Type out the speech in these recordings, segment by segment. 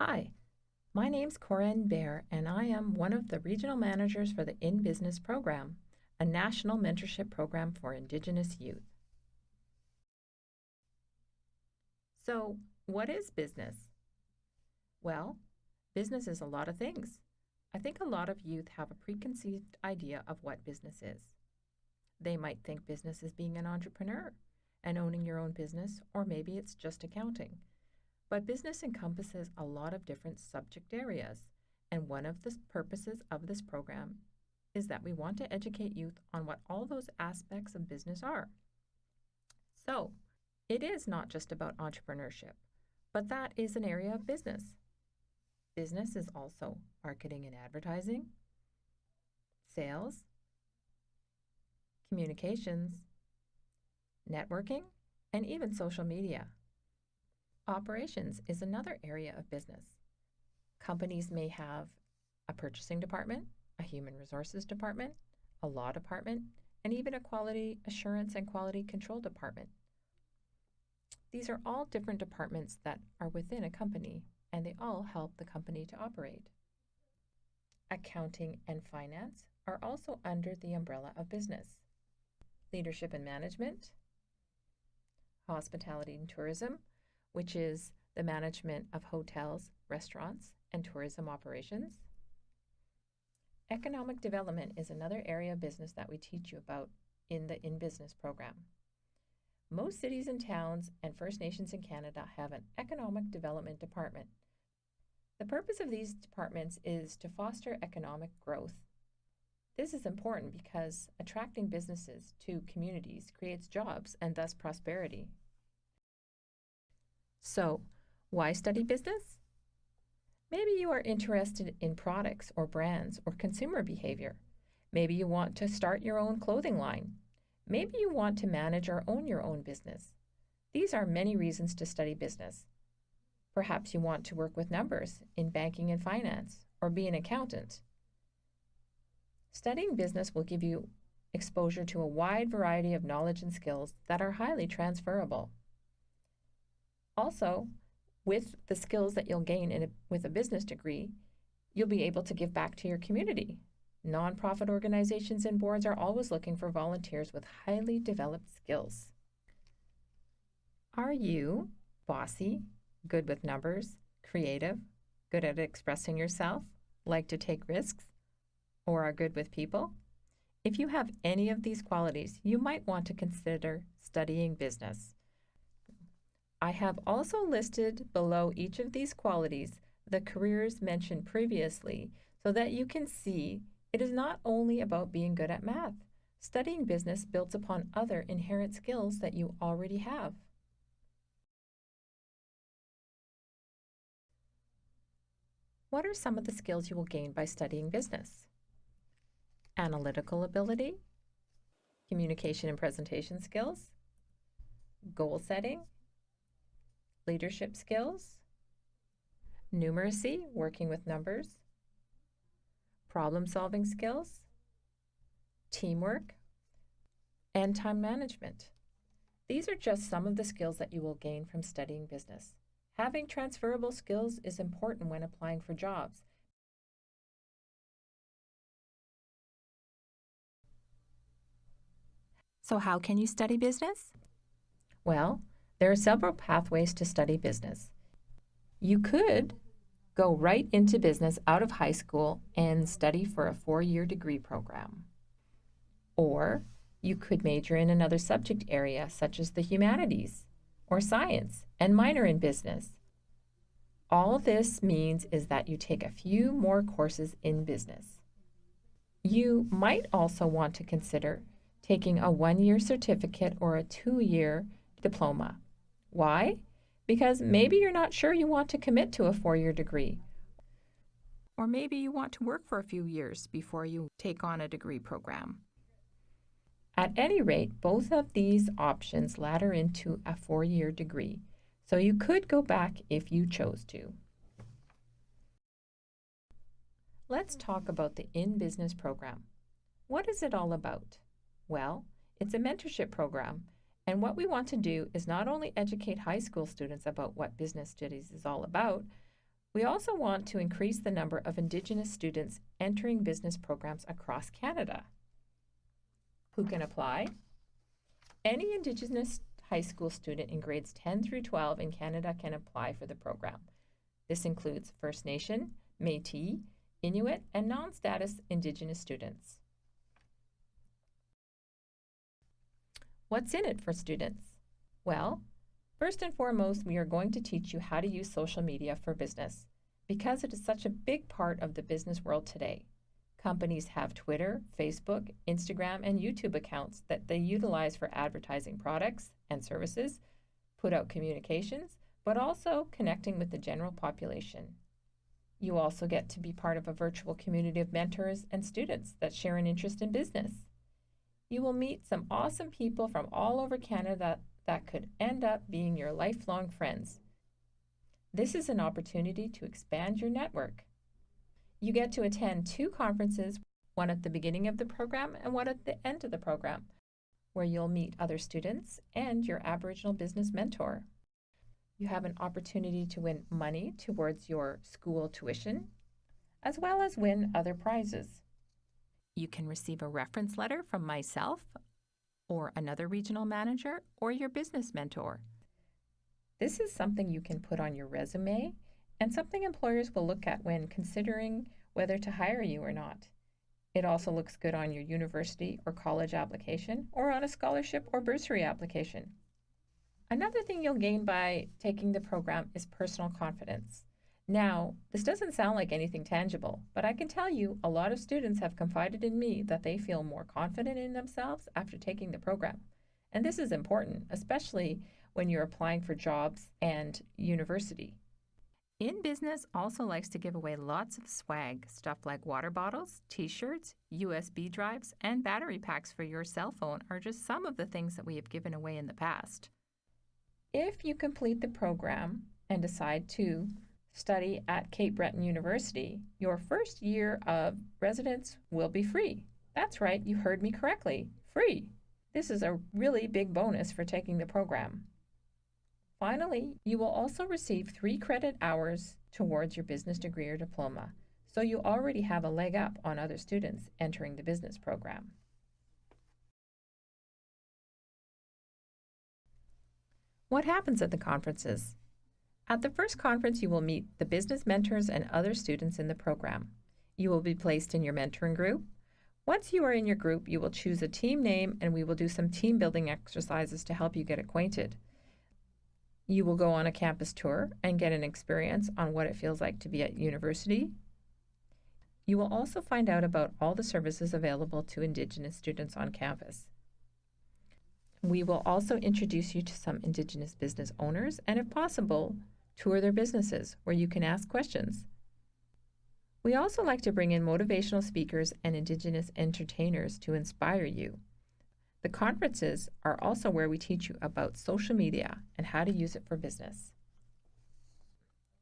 Hi, my name's Corinne Bear, and I am one of the regional managers for the In.Business program, a national mentorship program for Indigenous youth. So, what is business? Well, business is a lot of things. I think a lot of youth have a preconceived idea of what business is. They might think business is being an entrepreneur and owning your own business, or maybe it's just accounting. But business encompasses a lot of different subject areas, and one of the purposes of this program is that we want to educate youth on what all those aspects of business are. So, it is not just about entrepreneurship, but that is an area of business. Business is also marketing and advertising, sales, communications, networking, and even social media. Operations is another area of business. Companies may have a purchasing department, a human resources department, a law department, and even a quality assurance and quality control department. These are all different departments that are within a company, and they all help the company to operate. Accounting and finance are also under the umbrella of business. Leadership and management, hospitality and tourism, which is the management of hotels, restaurants, and tourism operations. Economic development is another area of business that we teach you about in the In.Business program. Most cities and towns and First Nations in Canada have an economic development department. The purpose of these departments is to foster economic growth. This is important because attracting businesses to communities creates jobs and thus prosperity. So, why study business? Maybe you are interested in products or brands or consumer behavior. Maybe you want to start your own clothing line. Maybe you want to manage or own your own business. These are many reasons to study business. Perhaps you want to work with numbers in banking and finance or be an accountant. Studying business will give you exposure to a wide variety of knowledge and skills that are highly transferable. Also, with the skills that you'll gain with a business degree, you'll be able to give back to your community. Nonprofit organizations and boards are always looking for volunteers with highly developed skills. Are you bossy, good with numbers, creative, good at expressing yourself, like to take risks, or are good with people? If you have any of these qualities, you might want to consider studying business. I have also listed below each of these qualities the careers mentioned previously so that you can see it is not only about being good at math. Studying business builds upon other inherent skills that you already have. What are some of the skills you will gain by studying business? Analytical ability, communication and presentation skills, goal setting, leadership skills, numeracy, working with numbers, problem-solving skills, teamwork, and time management. These are just some of the skills that you will gain from studying business. Having transferable skills is important when applying for jobs. So how can you study business? Well, there are several pathways to study business. You could go right into business out of high school and study for a 4-year degree program. Or you could major in another subject area such as the humanities or science and minor in business. All this means is that you take a few more courses in business. You might also want to consider taking a 1-year certificate or a 2-year diploma. Why? Because maybe you're not sure you want to commit to a 4-year degree. Or maybe you want to work for a few years before you take on a degree program. At any rate, both of these options ladder into a 4-year degree, so you could go back if you chose to. Let's talk about the In.Business program. What is it all about? Well, it's a mentorship program, and what we want to do is not only educate high school students about what business studies is all about, We also want to increase the number of Indigenous students entering business programs across Canada. Who can apply? Any Indigenous high school student in grades 10 through 12 in Canada can apply for the program. This includes First Nation, Métis, Inuit, and non-status Indigenous students. What's in it for students? Well, first and foremost, we are going to teach you how to use social media for business because it is such a big part of the business world today. Companies have Twitter, Facebook, Instagram, and YouTube accounts that they utilize for advertising products and services, put out communications, but also connecting with the general population. You also get to be part of a virtual community of mentors and students that share an interest in business. You will meet some awesome people from all over Canada that could end up being your lifelong friends. This is an opportunity to expand your network. You get to attend 2 conferences, one at the beginning of the program and one at the end of the program, where you'll meet other students and your Aboriginal business mentor. You have an opportunity to win money towards your school tuition, as well as win other prizes. You can receive a reference letter from myself or another regional manager or your business mentor. This is something you can put on your resume and something employers will look at when considering whether to hire you or not. It also looks good on your university or college application or on a scholarship or bursary application. Another thing you'll gain by taking the program is personal confidence. Now, this doesn't sound like anything tangible, but I can tell you a lot of students have confided in me that they feel more confident in themselves after taking the program. And this is important, especially when you're applying for jobs and university. In.Business also likes to give away lots of swag, stuff like water bottles, t-shirts, USB drives, and battery packs for your cell phone are just some of the things that we have given away in the past. If you complete the program and decide to study at Cape Breton University, your first year of residence will be free. That's right, you heard me correctly, free. This is a really big bonus for taking the program. Finally, you will also receive 3 credit hours towards your business degree or diploma, so you already have a leg up on other students entering the business program. What happens at the conferences? At the first conference, you will meet the business mentors and other students in the program. You will be placed in your mentoring group. Once you are in your group, you will choose a team name and we will do some team building exercises to help you get acquainted. You will go on a campus tour and get an experience on what it feels like to be at university. You will also find out about all the services available to Indigenous students on campus. We will also introduce you to some Indigenous business owners and, if possible, tour their businesses where you can ask questions. We also like to bring in motivational speakers and Indigenous entertainers to inspire you. The conferences are also where we teach you about social media and how to use it for business.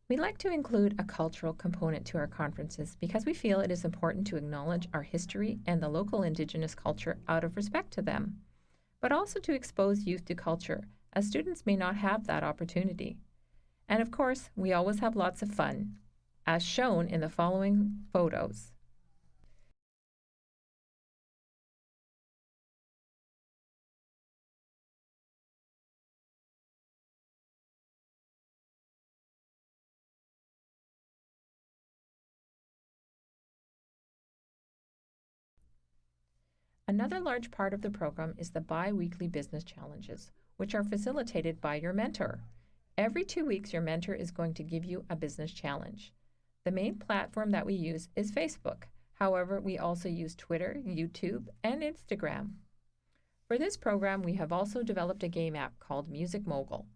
We like to include a cultural component to our conferences because we feel it is important to acknowledge our history and the local Indigenous culture out of respect to them, but also to expose youth to culture, as students may not have that opportunity. And of course, we always have lots of fun, as shown in the following photos. Another large part of the program is the bi-weekly business challenges, which are facilitated by your mentor. Every 2 weeks, your mentor is going to give you a business challenge. The main platform that we use is Facebook. However, we also use Twitter, YouTube, and Instagram. For this program, we have also developed a game app called Music Mogul.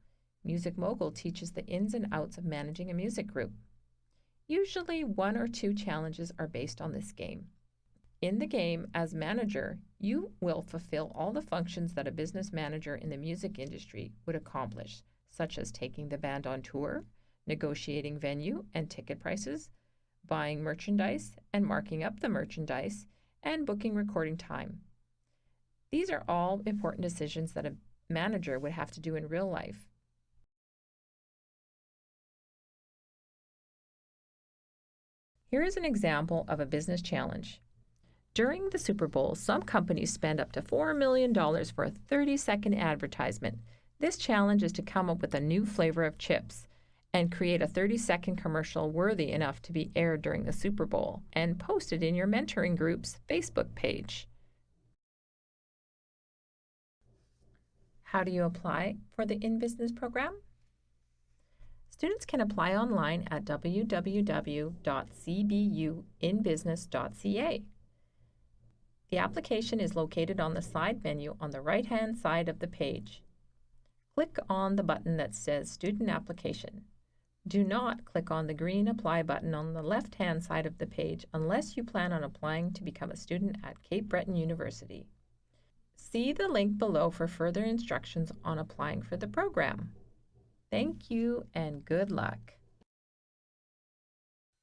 Music Mogul teaches the ins and outs of managing a music group. Usually 1 or 2 challenges are based on this game. In the game, as manager, you will fulfill all the functions that a business manager in the music industry would accomplish, such as taking the band on tour, negotiating venue and ticket prices, buying merchandise and marking up the merchandise, and booking recording time. These are all important decisions that a manager would have to do in real life. Here is an example of a business challenge. During the Super Bowl, some companies spend up to $4 million for a 30-second advertisement. This challenge is to come up with a new flavor of chips and create a 30-second commercial worthy enough to be aired during the Super Bowl and post it in your mentoring group's Facebook page. How do you apply for the In.Business program? Students can apply online at www.cbuinbusiness.ca. The application is located on the side menu on the right-hand side of the page. Click on the button that says Student Application. Do not click on the green Apply button on the left-hand side of the page unless you plan on applying to become a student at Cape Breton University. See the link below for further instructions on applying for the program. Thank you and good luck.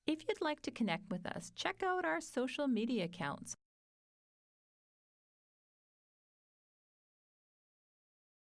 If you'd like to connect with us, check out our social media accounts